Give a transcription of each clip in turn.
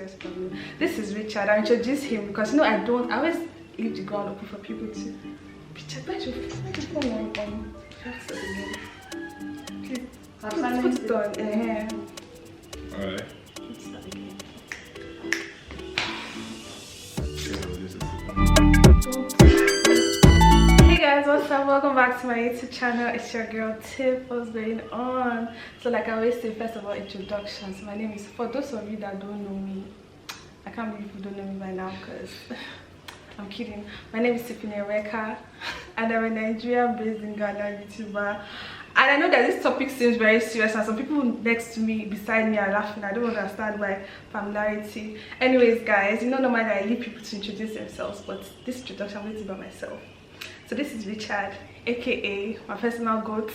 serious about you. This is Richard. I introduce him because I always leave the ground open for people to. Richard, where's your phone on? Please, put it on. Alright. Let's start again. Hey guys, what's up? Welcome back to my YouTube channel. It's your girl Tiff. What's going on? So like I always say, first of all, introductions. My name is, for those of you that don't know me, I can't believe you don't know me by now because I'm kidding. My name is Tiffany Reka and I'm a Nigerian based in Ghana YouTuber. And I know that this topic seems very serious and some people next to me, beside me, are laughing. I don't understand why. Familiarity. Anyways guys, normally I leave people to introduce themselves, but this introduction I'm going to do by myself. So this is Richard, aka my personal goat.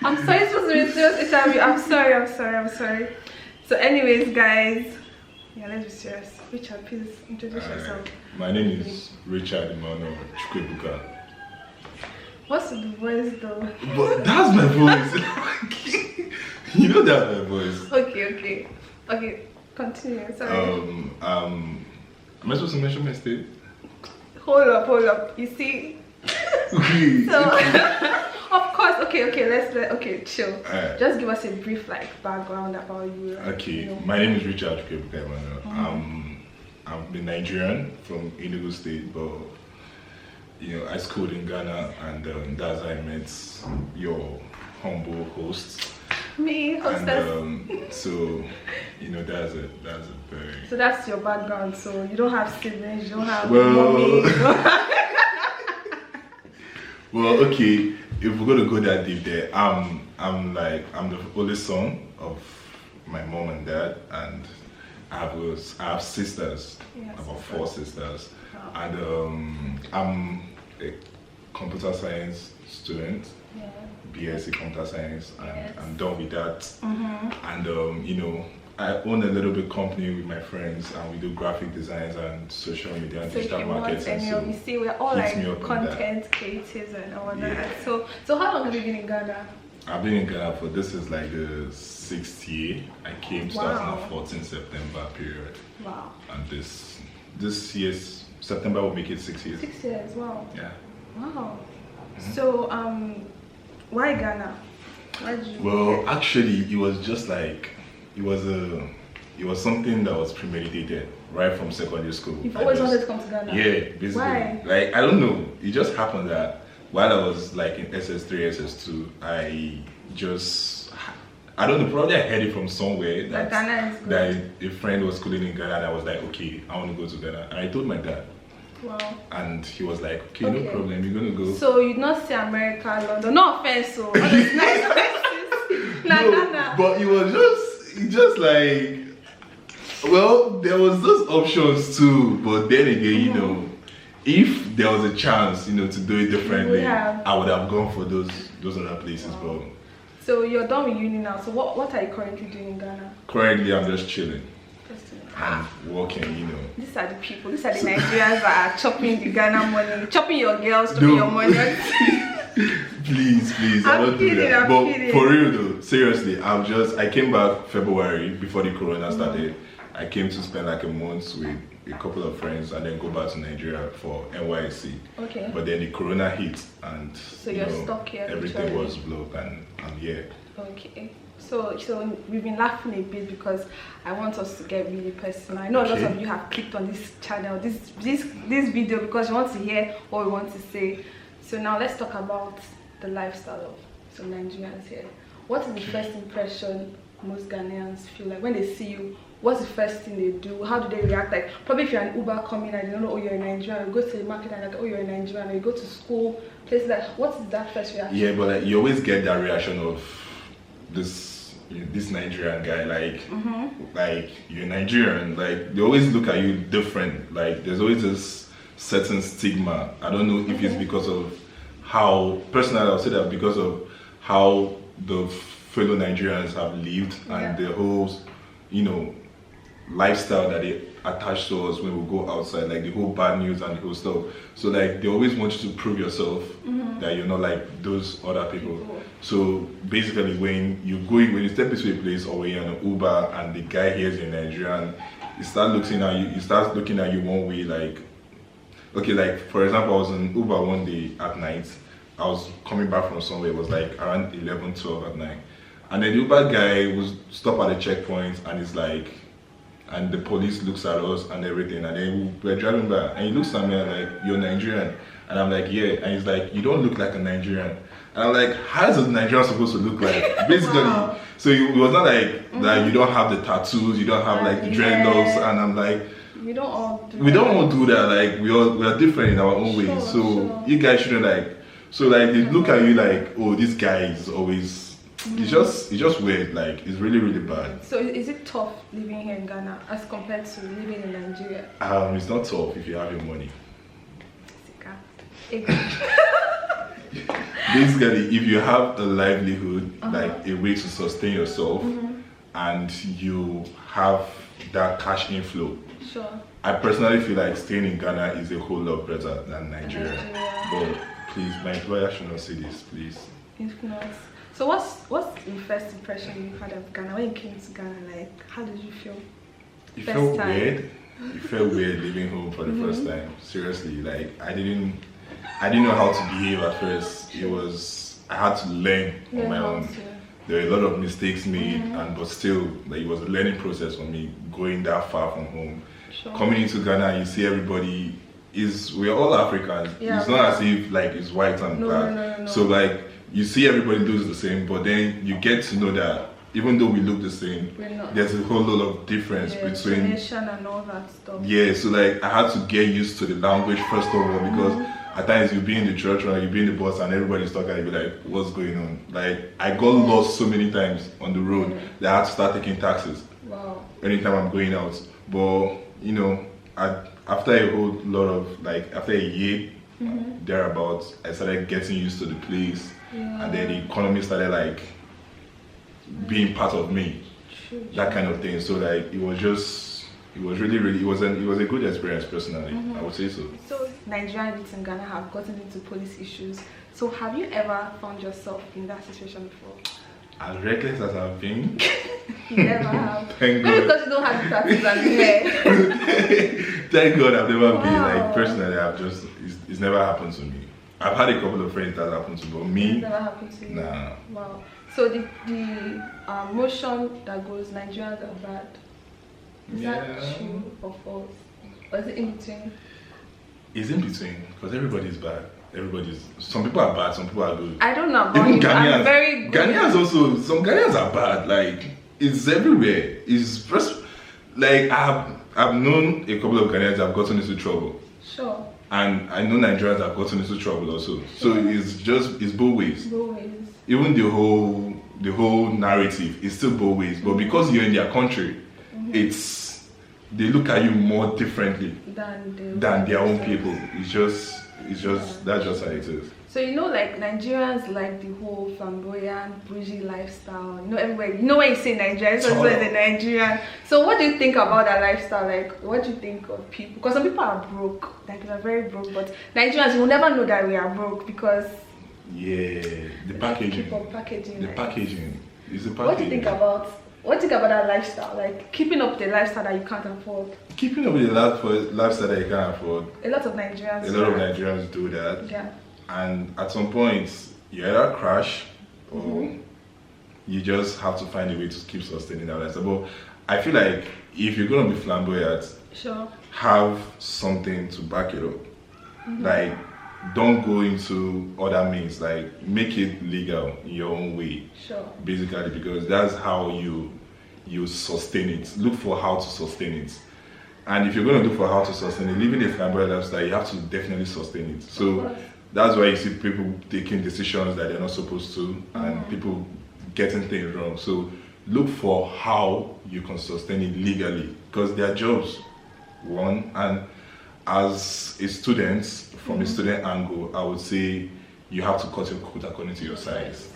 I'm sorry, it's supposed to be serious interview. I'm sorry. So anyways guys, yeah, let's be serious. Richard, please introduce yourself. My name is Richard Emmanuel Chukwebuka. What's the voice though? But that's my voice. That's my voice. Okay, continue. Sorry. Am I supposed to mention my state? Hold up. You see? So of course, okay, let's chill. Just give us a brief background about you. Okay, my name is Richard Chukwebuka Emmanuel. I'm the Nigerian from Enugu State, but I schooled in Ghana, and that's how I met your humble host. Me, hostess. And so, that's a very. So that's your background. So you don't have siblings, you don't have mommy. mommy. Well, okay. If we're gonna go that deep there, I'm the oldest son of my mom and dad, and I have sisters. Yes, about 4 sisters. Wow. And I'm a computer science student, Yeah. BSc computer science, and Yes. I'm done with that. And I own a little bit company with my friends, and we do graphic designs and social media and So if digital you want marketing. any, you see, we're all hit me up on content creators and all that. Yeah. So how long have you been in Ghana? I've been in Ghana for, this is like the 6th year. I came 2014 September period. Wow. And this year's September will make it 6 years. 6 years, wow. Yeah. Wow. So why Ghana? Why did you Well, actually, it was just like it was something that was premeditated right from secondary school. You've always wanted to come to Ghana? Yeah, basically. Why? Like, I don't know. It just happened that while I was like in SS3, SS2, I don't know, probably I heard it from somewhere that Ghana is good. that a friend was schooling in Ghana, and I was like, okay, I want to go to Ghana. And I told my dad. Wow. And he was like, okay, no problem, you're going to go. So you not see America, London. No offense, so all those nice places. Ghana. But it was just like, well, there was those options too, but then again, if there was a chance, to do it differently, I would have gone for those other places. Wow. But So you're done with uni now. So what are you currently doing in Ghana? currently, I'm just chilling and working. These are the people. These are the Nigerians that are chopping the Ghana money, chopping your girls, chopping your money. Please, I don't do that. I'm But kidding. for real though, seriously, I came back February before the corona started. I came to spend like a month with a couple of friends and then go back to Nigeria for NYC. Okay. But then the corona hit and So you're stuck here. everything literally. was blocked, and I'm here. Okay. So we've been laughing a bit because I want us to get really personal. I know a lot of you have clicked on this channel, this video because you want to hear what we want to say. So now let's talk about the lifestyle of some Nigerians here. What is the first impression most Ghanaians feel like when they see you? What's the first thing they do? How do they react? Like probably if you're an Uber coming and they don't know, oh, you're in Nigeria, you go to the market and like, oh, you're in Nigeria, you go to school, places like, what is that first reaction? Yeah, but like, you always get that reaction of this Nigerian guy, like you're Nigerian, like they always look at you different. Like there's always this certain stigma. I don't know if it's because of how, personally I'll say that because of how the fellow Nigerians have lived and the whole, lifestyle that they attached to us when we go outside, like the whole bad news and the whole stuff. So like they always want you to prove yourself that you're not like those other people. So basically when you step into a place or when you're in an Uber and the guy hears you're Nigerian, he starts looking at you one way, like, okay, like for example, I was in Uber one day at night. I was coming back from somewhere, it was like around 11, 12 at night. And then the Uber guy was stopped at the checkpoint and it's like, and the police looks at us and everything. And then we're driving back and he looks at me and like, you're Nigerian? And I'm like, yeah. And he's like, you don't look like a Nigerian. And I'm like, how is a Nigerian supposed to look like? Basically, Wow. So it was not like that you don't have the tattoos, you don't have like the dreadlocks. And I'm like, we don't all do that. Like we are different in our own way. So you guys shouldn't like. So like they look at you like, oh, this guy is always. It's just weird. Like it's really really bad. So is it tough living here in Ghana as compared to living in Nigeria? It's not tough if you have your money. Basically, if you have a livelihood, like a way to sustain yourself, and you have that cash inflow. Sure. I personally feel like staying in Ghana is a whole lot better than Nigeria. But please, my employer should not say this, please. Influence. So what's the first impression you had of Ghana when you came to Ghana? Like, how did you feel? It felt weird. It felt weird leaving home for the first time. Seriously, like I didn't know how to behave at first. I had to learn on my own. There were a lot of mistakes made, but still, like it was a learning process for me going that far from home. Sure. Coming into Ghana, you see everybody we're all Africans. Yeah, it's not as if like it's white and black. No. So like you see everybody does the same, but then you get to know that even though we look the same, there's a whole lot of difference between and all that stuff. Yeah, so like I had to get used to the language first of all because at times you'll be in the church or you'll be in the bus and everybody's talking and you'll be like, what's going on? Like I got lost so many times on the road that I had to start taking taxis. Wow. Anytime I'm going out. But you know, after a whole lot of like after a year thereabouts, I started getting used to the place and then the economy started like being part of me. That kind of thing. So like it was really it was a good experience personally. I would say so. So Nigerian youths in Ghana have gotten into police issues. So have you ever found yourself in that situation before? As reckless as I've been. You never have. Thank God. Because you don't have the tattoos and hair. Thank God I've never been like personally. It's never happened to me. I've had a couple of friends that happened to, but me. It's never happened to you. Nah. Wow. So the motion that goes Nigerians are bad. Is that true or false? Or is it in between? It's in between because everybody's bad. Some people are bad, some people are good. I don't know. Even Ghanaians. I'm very good. Ghanaians also, some Ghanaians are bad. Like it's everywhere. It's first like I've known a couple of Ghanaians that have gotten into trouble. Sure. And I know Nigerians have gotten into trouble also. So it's both ways. Both ways. Even the whole narrative is still both ways. But because you're in their country, they look at you more differently than their own people. It's just that's just how it is. So you know, like Nigerians like the whole flamboyant, bougie lifestyle. You know, everywhere. You know when you say Nigerian, so it's a Nigerian. So what do you think about that lifestyle? Like, what do you think of people? Because some people are broke, like they're very broke. But Nigerians, you will never know that we are broke because the packaging. The packaging is the packaging. What do you think about? What do you think about that lifestyle? Like keeping up the lifestyle that you can't afford. Keeping up with the lifestyle that you can't afford. A lot of Nigerians. A lot of Nigerians do that. Yeah. And at some point, you either crash or you just have to find a way to keep sustaining that lifestyle. But I feel like if you're gonna be flamboyant, have something to back it up. Like, don't go into other means. Like, make it legal in your own way. Sure. Basically, because that's how you sustain it. Look for how to sustain it. And if you're gonna look for how to sustain it, living a flamboyant lifestyle, you have to definitely sustain it. So that's why you see people taking decisions that they're not supposed to, and people getting things wrong. So look for how you can sustain it legally, because there are jobs, one, and as a student, from a student angle, I would say you have to cut your coat according to your size.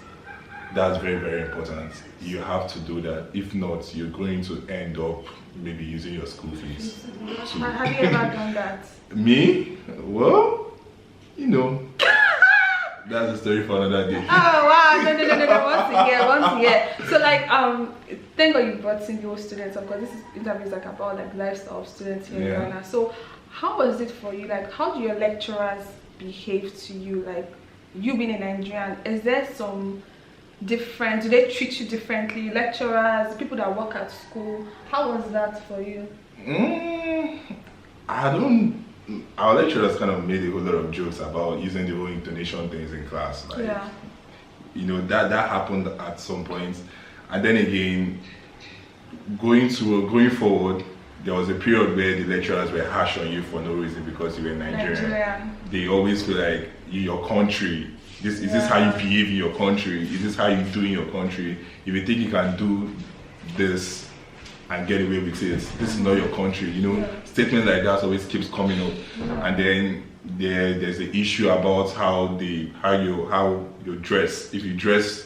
that's very, very important. You have to do that. If not, you're going to end up maybe using your school fees. Have you ever done that? Me? Well, you know, that's a story for another day. Oh wow, no, once a year. So like, thank God you brought single students, because this interview is like about like lifestyle of students here in Ghana. So how was it for you? Like, how do your lecturers behave to you? Like, you being a Nigerian, is there some different, do they treat you differently? Lecturers, people that work at school, how was that for you? Our lecturers kind of made a whole lot of jokes about using the whole intonation things in class. Like, you know, that happened at some point. And then again, going forward, there was a period where the lecturers were harsh on you for no reason because you were Nigerian. They always feel like your country. Is this how you behave in your country? Is this how you do in your country? If you think you can do this and get away with it, this is not your country. You know, statements like that always keeps coming up. And then there's the issue about how you dress. If you dress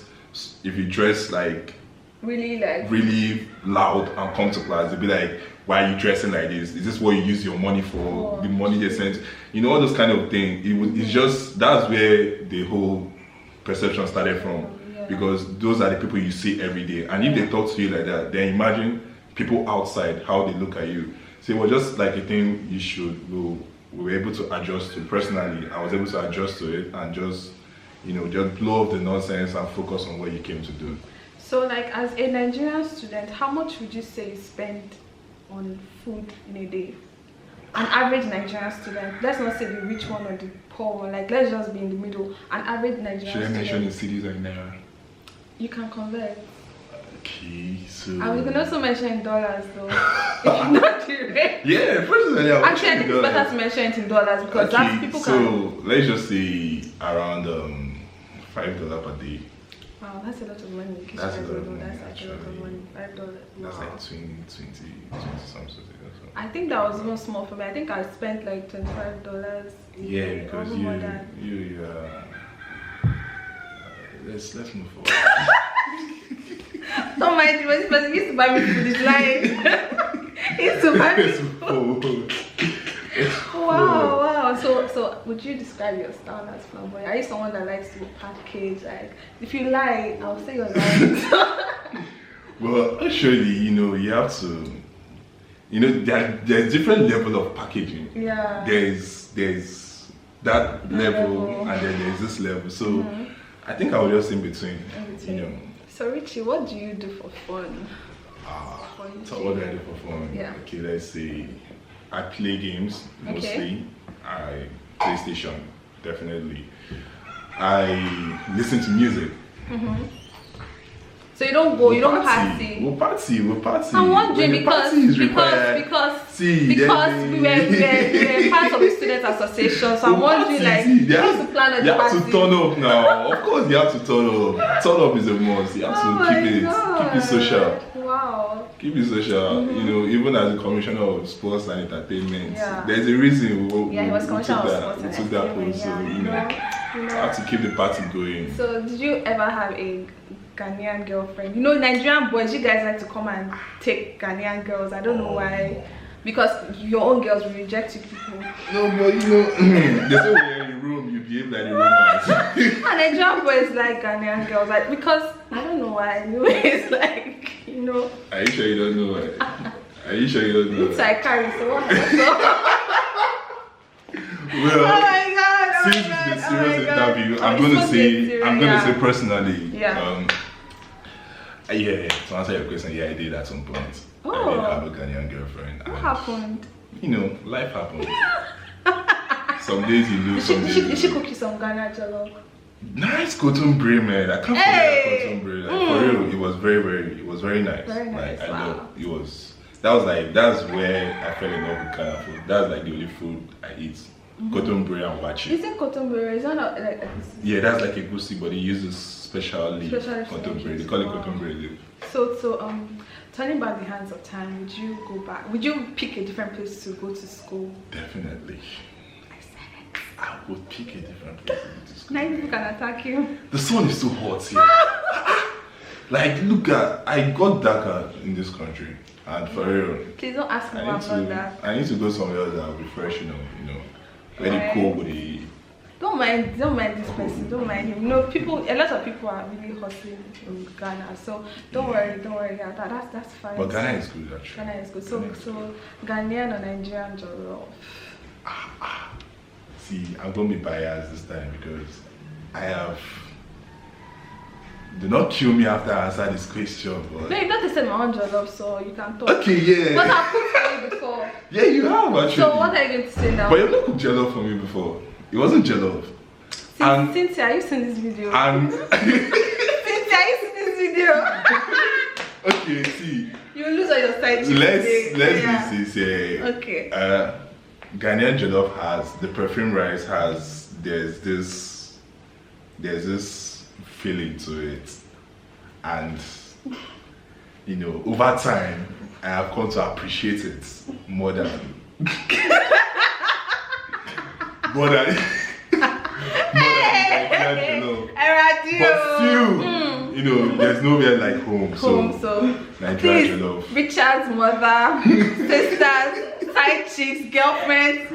like really loud and come to class, they'll be like, why are you dressing like this? Is this what you use your money for? The money they sent? You know, all those kind of things. It's just, that's where the whole perception started from. Because those are the people you see every day. And if they talk to you like that, then imagine people outside, how they look at you. So it was just like a thing we were able to adjust to. Personally, I was able to adjust to it and just blow off the nonsense and focus on what you came to do. So like, as a Nigerian student, how much would you say you spend on food in a day? An average Nigerian student, let's not say the rich one or the poor one, like let's just be in the middle. An average Nigerian student. Should I mention the cities right now? You can convert. Okay, so and we can also mention in dollars though. If not direct. Yeah, personally, actually I think it's better to mention it in dollars because that's people can. So let's just say around $5 per day. Wow, that's a lot of money. That's a lot of money. That's like a lot of money. $5. Wow. That's like 20 something. I think that was even small for me. I think I spent like $25. Yeah, because you let's move forward. Don't mind him, this person used to buy me food, he's lying. He used to buy me food. Wow. So would you describe your style as flamboyant? Are you someone that likes to package? Like, if you lie, I'll say you're lying. Well, actually, you have to, there's different level of packaging. Yeah. There's that level and then there's this level. So I think I was just in between. So Richie, what do you do for fun? So what do I do for fun? Yeah. Okay, let's see. I play games mostly. I PlayStation, definitely. I listen to music. So you don't go, you don't party. We'll party. I'm wondering because we were part of the student association. So I'm wondering, like, what's the plan of the party? You have to turn up now. Of course, you have to turn up. Turn up is a must. You have to keep it social. Wow. Keep it social. Even as a commissioner of sports and entertainment, there's a reason we took that post. So have to keep the party going. So did you ever have a Ghanaian girlfriend? Nigerian boys, you guys like to come and take Ghanaian girls. I don't know why. Because your own girls will reject you people. No, but they say when you're in the room, you behave like the romance. And Nigerian boys like Ghanaian girls, like, because I don't know why. Anyways, like, Are you sure you don't know why? Are you sure you don't know? It's like carry, so what? Well, oh my God, since it's a serious interview, I'm gonna say personally. To answer your question, I did at some point. I did have a Ghanaian girlfriend. What happened? Life happened. Some days you lose, some days Did she cook you some Ghana jollof? Nice cotton bread, man. I can't forget cotton bread. Like, for real, it was very nice. Very nice. Like, I love it. That's where I fell in love with Ghana food. That's like the only food I eat. Cotton bread and wachi. Is it cotton bread? Is that not like a Yeah, that's like a goosey, but it uses special leaf cotton bread. They call it cotton bread leaf. So turning back the hands of time, would you go back? Would you pick a different place to go to school? Definitely. I said it. I would pick a different place to go to school. Now people can attack you. The sun is too hot here. Like, look at, I got darker in this country, and for real. Please don't ask me why I'm not that. I need to go somewhere else that will be fresh, very cool with the. Don't mind this person. Don't mind him. A lot of people are really hustling in Ghana, so don't worry. Yeah, that's fine. But Ghana is good, actually. Ghana is good. So Ghanaian or Nigerian jollof. See, I'm gonna be biased this time because I have. Do not kill me after I answer this question, but. No, you got to say my own jollof, so you can talk. Okay, yeah. But I've cooked for you before. Yeah, you have actually. So what are you going to say now? But you've not cooked jollof for me before. It wasn't jollof. Cynthia, are you seeing this video? Cynthia, are you seeing this video? Okay, see. You lose on your side. Let's be sincere. Okay. Ghanaian jollof has the perfume rice has there's this feeling to it, and over time I have come to appreciate it more than Nigerian jollof. But still, there's nowhere like home. So Nigerian jollof. Richard's mother, sisters, side chicks, girlfriends,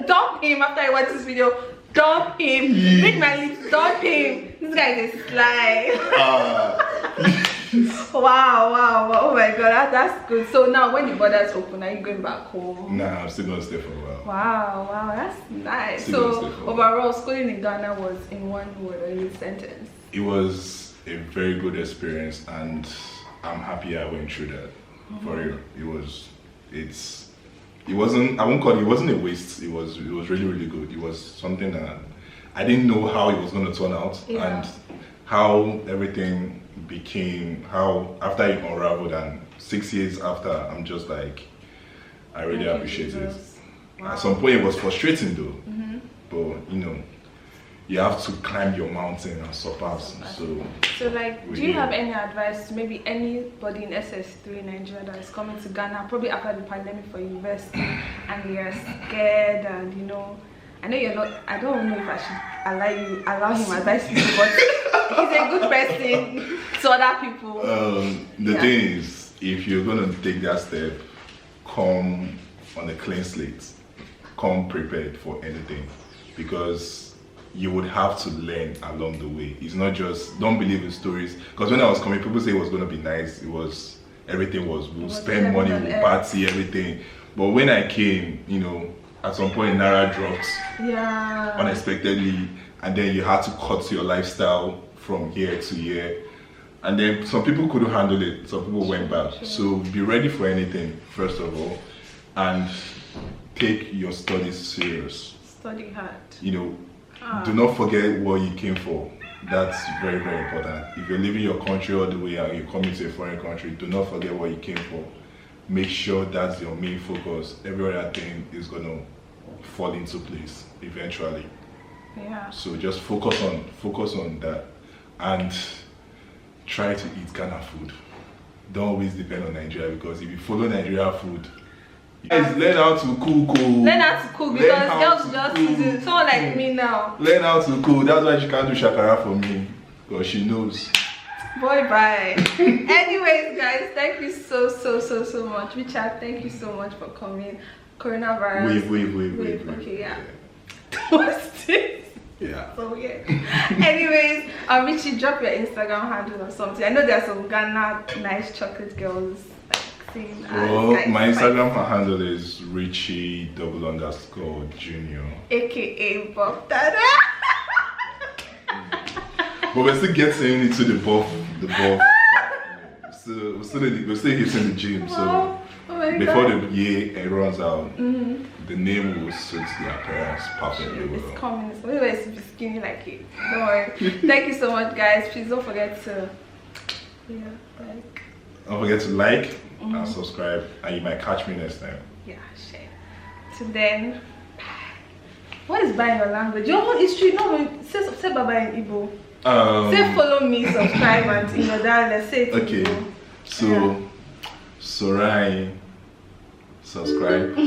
dump him after I watch this video. Dump him. Read my lips. Dump him. This guy is a sly. Wow. Oh my god, that's good. So now when the borders open, are you going back home? Nah, I'm still gonna stay for a while. Wow, that's nice. So overall, schooling in Ghana was in one word or in a sentence? It was a very good experience, and I'm happy I went through that. For real, it wasn't a waste. It was really, really good. It was something that I didn't know how it was going to turn out, and how everything became, how after it unraveled, and 6 years after, I'm just like, I really appreciate it. Wow. At some point it was frustrating though, but you have to climb your mountain and surpass. So like, do you have any advice to maybe anybody in SS3 in Nigeria that is coming to Ghana, probably after the pandemic for university, and they are scared, and I know you're not, I don't know if I should allow him advice to you, but he's a good person to other people. The thing is, if you're gonna take that step, come on a clean slate, come prepared for anything, because you would have to learn along the way. It's not just, don't believe in stories. Because when I was coming, people say it was going to be nice. Everything was, we'll spend money, we'll party, everything. But when I came, at some point Naira dropped unexpectedly. And then you had to cut your lifestyle from year to year. And then some people couldn't handle it. Some people went back. So be ready for anything, first of all. And take your studies serious. Study hard. Do not forget what you came for. That's very, very important. If you're leaving your country all the way and you're coming to a foreign country, do not forget what you came for. Make sure that's your main focus. Every other thing is going to fall into place eventually. Yeah. So just focus on that, and try to eat Ghana food. Don't always depend on Nigeria, because if you follow Nigeria food, guys, learn how to cook. Learn how to cook, because girls just do. Someone like me now. Learn how to cook. That's why she can't do shakara for me, because she knows. Boy, bye. Anyways, guys, thank you so much. Richard, thank you so much for coming. Coronavirus. Wait. Okay, yeah. What's this? Yeah. So weird. Anyways, Richie, drop your Instagram handle or something. I know there's some Ghana nice chocolate girls. Well, my Instagram handle is Richie_Junior, aka Bob Dada. But we're still getting into the buff. We're still hitting the gym. So before the year runs out, the name will suit the appearance perfectly well. It's coming. So anyways, be skinny like it. Don't worry. Thank you so much, guys. Please don't forget to don't forget to like and subscribe, and you might catch me next time. Yeah, share. Till then, what is bye in your language? Your own history. No, say bye bye in Igbo. Say follow me, subscribe, and in your dialect say it. Okay. So, Sorai, subscribe.